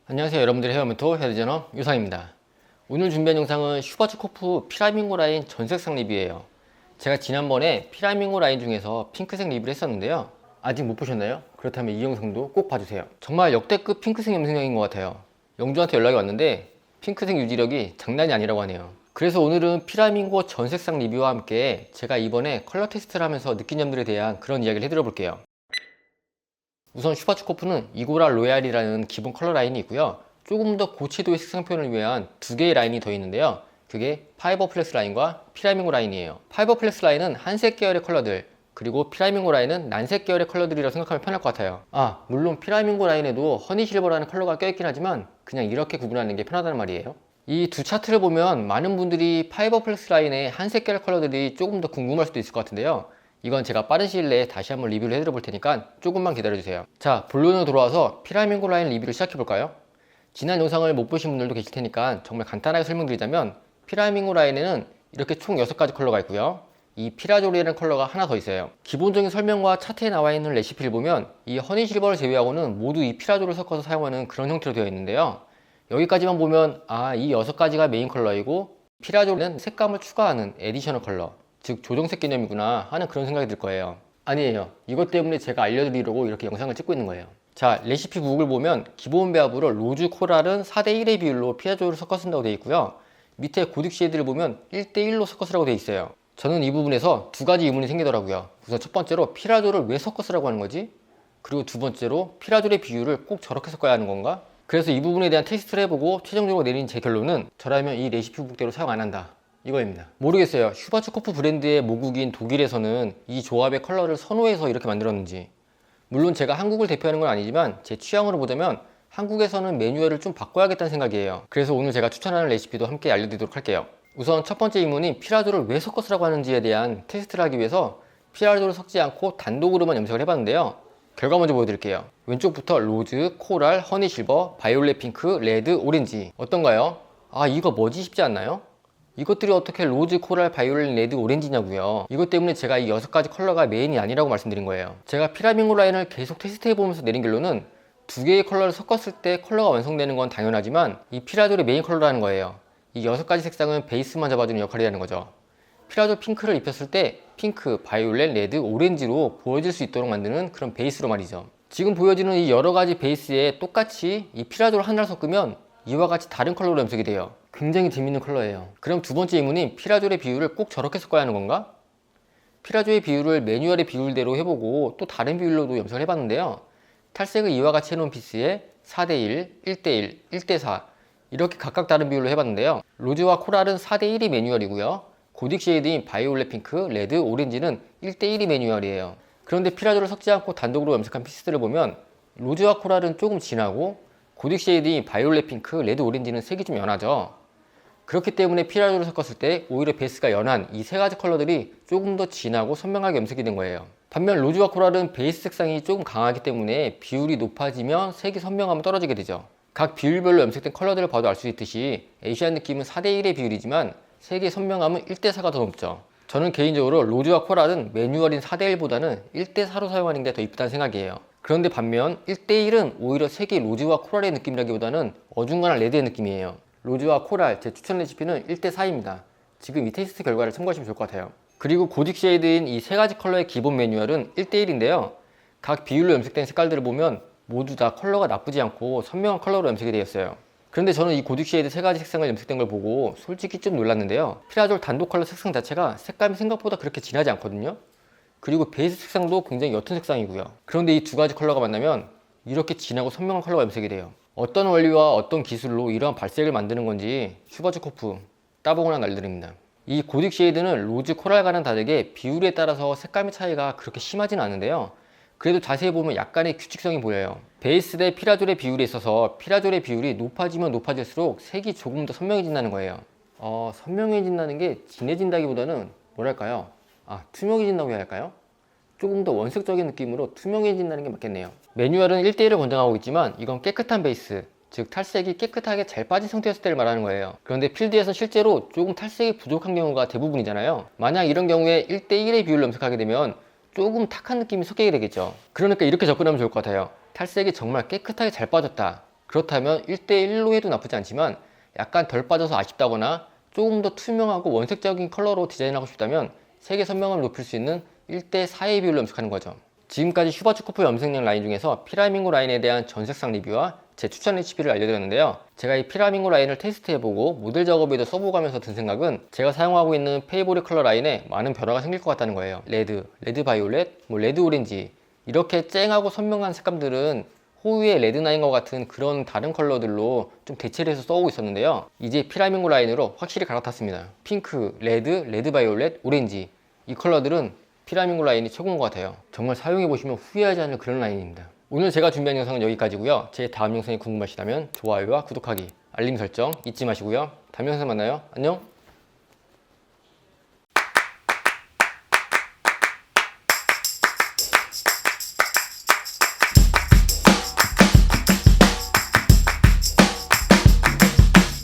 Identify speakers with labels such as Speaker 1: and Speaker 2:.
Speaker 1: 안녕하세요, 여러분들의 헤어멘토 헤어디자이너 유상입니다. 오늘 준비한 영상은 슈바츠코프 피라밍고 라인 전색상 리뷰예요. 제가 지난번에 피라밍고 라인 중에서 핑크색 리뷰를 했었는데요, 아직 못 보셨나요? 그렇다면 이 영상도 꼭 봐주세요. 정말 역대급 핑크색 염색량인 것 같아요. 영주한테 연락이 왔는데 핑크색 유지력이 장난이 아니라고 하네요. 그래서 오늘은 피라밍고 전색상 리뷰와 함께 제가 이번에 컬러 테스트를 하면서 느낀 점들에 대한 그런 이야기를 해드려 볼게요. 우선 슈바츠코프는 이고라 로얄이라는 기본 컬러 라인이 있고요, 조금 더 고채도의 색상 표현을 위한 두 개의 라인이 더 있는데요, 그게 파이버 플렉스 라인과 피라밍고 라인이에요. 파이버 플렉스 라인은 한색 계열의 컬러들, 그리고 피라밍고 라인은 난색 계열의 컬러들이라고 생각하면 편할 것 같아요. 물론 피라밍고 라인에도 허니실버라는 컬러가 껴있긴 하지만 그냥 이렇게 구분하는 게 편하다는 말이에요. 이 두 차트를 보면 많은 분들이 파이버 플렉스 라인의 한색 계열 컬러들이 조금 더 궁금할 수도 있을 것 같은데요, 이건 제가 빠른 시일 내에 다시 한번 리뷰를 해드려 볼 테니까 조금만 기다려주세요. 자, 본론으로 돌아와서 피라밍고 라인 리뷰를 시작해 볼까요? 지난 영상을 못 보신 분들도 계실 테니까 정말 간단하게 설명드리자면, 피라밍고 라인에는 이렇게 총 6가지 컬러가 있고요, 이 피라조리라는 컬러가 하나 더 있어요. 기본적인 설명과 차트에 나와 있는 레시피를 보면 이 허니실버를 제외하고는 모두 이 피라조를 섞어서 사용하는 그런 형태로 되어 있는데요, 여기까지만 보면 이 6가지가 메인 컬러이고 피라조리는 색감을 추가하는 에디셔널 컬러, 즉 조정색 개념이구나 하는 그런 생각이 들 거예요. 아니에요, 이것 때문에 제가 알려드리려고 이렇게 영상을 찍고 있는 거예요. 자, 레시피 북을 보면 기본 배합으로 로즈 코랄은 4대1의 비율로 피라조를 섞어 쓴다고 되어 있고요, 밑에 고딕 쉐이드를 보면 1대1로 섞어 쓰라고 되어 있어요. 저는 이 부분에서 두 가지 의문이 생기더라고요. 우선 첫 번째로 피라조를 왜 섞어 쓰라고 하는 거지? 그리고 두 번째로 피라조의 비율을 꼭 저렇게 섞어야 하는 건가? 그래서 이 부분에 대한 테스트를 해보고 최종적으로 내린 제 결론은, 저라면 이 레시피 북대로 사용 안 한다, 이거입니다. 모르겠어요, 슈바츠코프 브랜드의 모국인 독일에서는 이 조합의 컬러를 선호해서 이렇게 만들었는지. 물론 제가 한국을 대표하는 건 아니지만 제 취향으로 보자면 한국에서는 매뉴얼을 좀 바꿔야겠다는 생각이에요. 그래서 오늘 제가 추천하는 레시피도 함께 알려드리도록 할게요. 우선 첫 번째 의문인 피라조를 왜 섞어 쓰라고 하는지에 대한 테스트를 하기 위해서 피라조를 섞지 않고 단독으로만 염색을 해봤는데요, 결과 먼저 보여드릴게요. 왼쪽부터 로즈, 코랄, 허니실버, 바이올렛 핑크, 레드, 오렌지. 어떤가요? 이거 뭐지 싶지 않나요? 이것들이 어떻게 로즈, 코랄, 바이올렛, 레드, 오렌지냐고요. 이것 때문에 제가 이 6가지 컬러가 메인이 아니라고 말씀드린 거예요. 제가 피라밍고 라인을 계속 테스트해보면서 내린 결론은, 두 개의 컬러를 섞었을 때 컬러가 완성되는 건 당연하지만 이 피라졸의 메인 컬러라는 거예요. 이 6가지 색상은 베이스만 잡아주는 역할이라는 거죠. 피라졸 핑크를 입혔을 때 핑크, 바이올렛, 레드, 오렌지로 보여질 수 있도록 만드는 그런 베이스로 말이죠. 지금 보여지는 이 여러가지 베이스에 똑같이 이 피라졸 하나를 섞으면 이와 같이 다른 컬러로 염색이 돼요. 굉장히 재밌는 컬러예요. 그럼 두 번째 의문인 피라졸의 비율을 꼭 저렇게 섞어야 하는 건가? 피라졸의 비율을 매뉴얼의 비율대로 해보고 또 다른 비율로도 염색을 해봤는데요, 탈색을 이와 같이 해놓은 피스에 4대1, 1대1, 1대4 이렇게 각각 다른 비율로 해봤는데요, 로즈와 코랄은 4대1이 매뉴얼이고요, 고딕 쉐이드인 바이올렛 핑크, 레드, 오렌지는 1대1이 매뉴얼이에요. 그런데 피라졸을 섞지 않고 단독으로 염색한 피스들을 보면 로즈와 코랄은 조금 진하고 고딕 쉐이드인 바이올렛 핑크, 레드, 오렌지는 색이 좀 연하죠. 그렇기 때문에 피라졸을 섞었을 때 오히려 베이스가 연한 이 3가지 컬러들이 조금 더 진하고 선명하게 염색이 된 거예요. 반면 로즈와 코랄은 베이스 색상이 조금 강하기 때문에 비율이 높아지면 색이 선명함은 떨어지게 되죠. 각 비율별로 염색된 컬러들을 봐도 알 수 있듯이 에이시안 느낌은 4대1의 비율이지만 색의 선명함은 1대4가 더 높죠. 저는 개인적으로 로즈와 코랄은 매뉴얼인 4대1보다는 1대4로 사용하는 게 더 이쁘다는 생각이에요. 그런데 반면 1대1은 오히려 색이 로즈와 코랄의 느낌이라기보다는 어중간한 레드의 느낌이에요. 로즈와 코랄 제 추천 레시피는 1대4입니다. 지금 이 테스트 결과를 참고하시면 좋을 것 같아요. 그리고 고딕 쉐이드인 이 3가지 컬러의 기본 매뉴얼은 1대1인데요, 각 비율로 염색된 색깔들을 보면 모두 다 컬러가 나쁘지 않고 선명한 컬러로 염색이 되었어요. 그런데 저는 이 고딕 쉐이드 3가지 색상을 염색된 걸 보고 솔직히 좀 놀랐는데요, 피라졸 단독 컬러 색상 자체가 색감이 생각보다 그렇게 진하지 않거든요. 그리고 베이스 색상도 굉장히 옅은 색상이고요. 그런데 이 2가지 컬러가 만나면 이렇게 진하고 선명한 컬러가 염색이 돼요. 어떤 원리와 어떤 기술로 이러한 발색을 만드는 건지 슈바츠코프 따봉을 날려드립니다. 이 고딕 쉐이드는 로즈 코랄과는 다르게 비율에 따라서 색감의 차이가 그렇게 심하진 않은데요, 그래도 자세히 보면 약간의 규칙성이 보여요. 베이스 대 피라졸의 비율에 있어서 피라졸의 비율이 높아지면 높아질수록 색이 조금 더 선명해진다는 거예요. 선명해진다는 게 진해진다기보다는 뭐랄까요, 투명해진다고 해야 할까요? 조금 더 원색적인 느낌으로 투명해진다는 게 맞겠네요. 매뉴얼은 1대1을 권장하고 있지만 이건 깨끗한 베이스, 즉 탈색이 깨끗하게 잘 빠진 상태였을 때를 말하는 거예요. 그런데 필드에서 실제로 조금 탈색이 부족한 경우가 대부분이잖아요. 만약 이런 경우에 1대1의 비율로 염색하게 되면 조금 탁한 느낌이 섞이게 되겠죠. 그러니까 이렇게 접근하면 좋을 것 같아요. 탈색이 정말 깨끗하게 잘 빠졌다, 그렇다면 1대1로 해도 나쁘지 않지만 약간 덜 빠져서 아쉽다거나 조금 더 투명하고 원색적인 컬러로 디자인하고 싶다면 색의 선명함을 높일 수 있는 1대4의 비율로 염색하는 거죠. 지금까지 슈바츠코프 염색약 라인 중에서 피라밍고 라인에 대한 전색상 리뷰와 제 추천 레시피를 알려드렸는데요. 제가 이 피라밍고 라인을 테스트해보고 모델 작업에도 써보고 하면서 든 생각은 제가 사용하고 있는 페이보릿 컬러 라인에 많은 변화가 생길 것 같다는 거예요. 레드, 레드 바이올렛, 레드 오렌지 이렇게 쨍하고 선명한 색감들은 호유의 레드9과 같은 그런 다른 컬러들로 좀 대체를 해서 써오고 있었는데요. 이제 피라밍고 라인으로 확실히 갈아탔습니다. 핑크, 레드, 레드 바이올렛, 오렌지 이 컬러들은 피라밍고 라인이 최고인 것 같아요. 정말 사용해보시면 후회하지 않을 그런 라인입니다. 오늘 제가 준비한 영상은 여기까지고요. 제 다음 영상이 궁금하시다면 좋아요와 구독하기, 알림 설정 잊지 마시고요. 다음 영상에서 만나요. 안녕.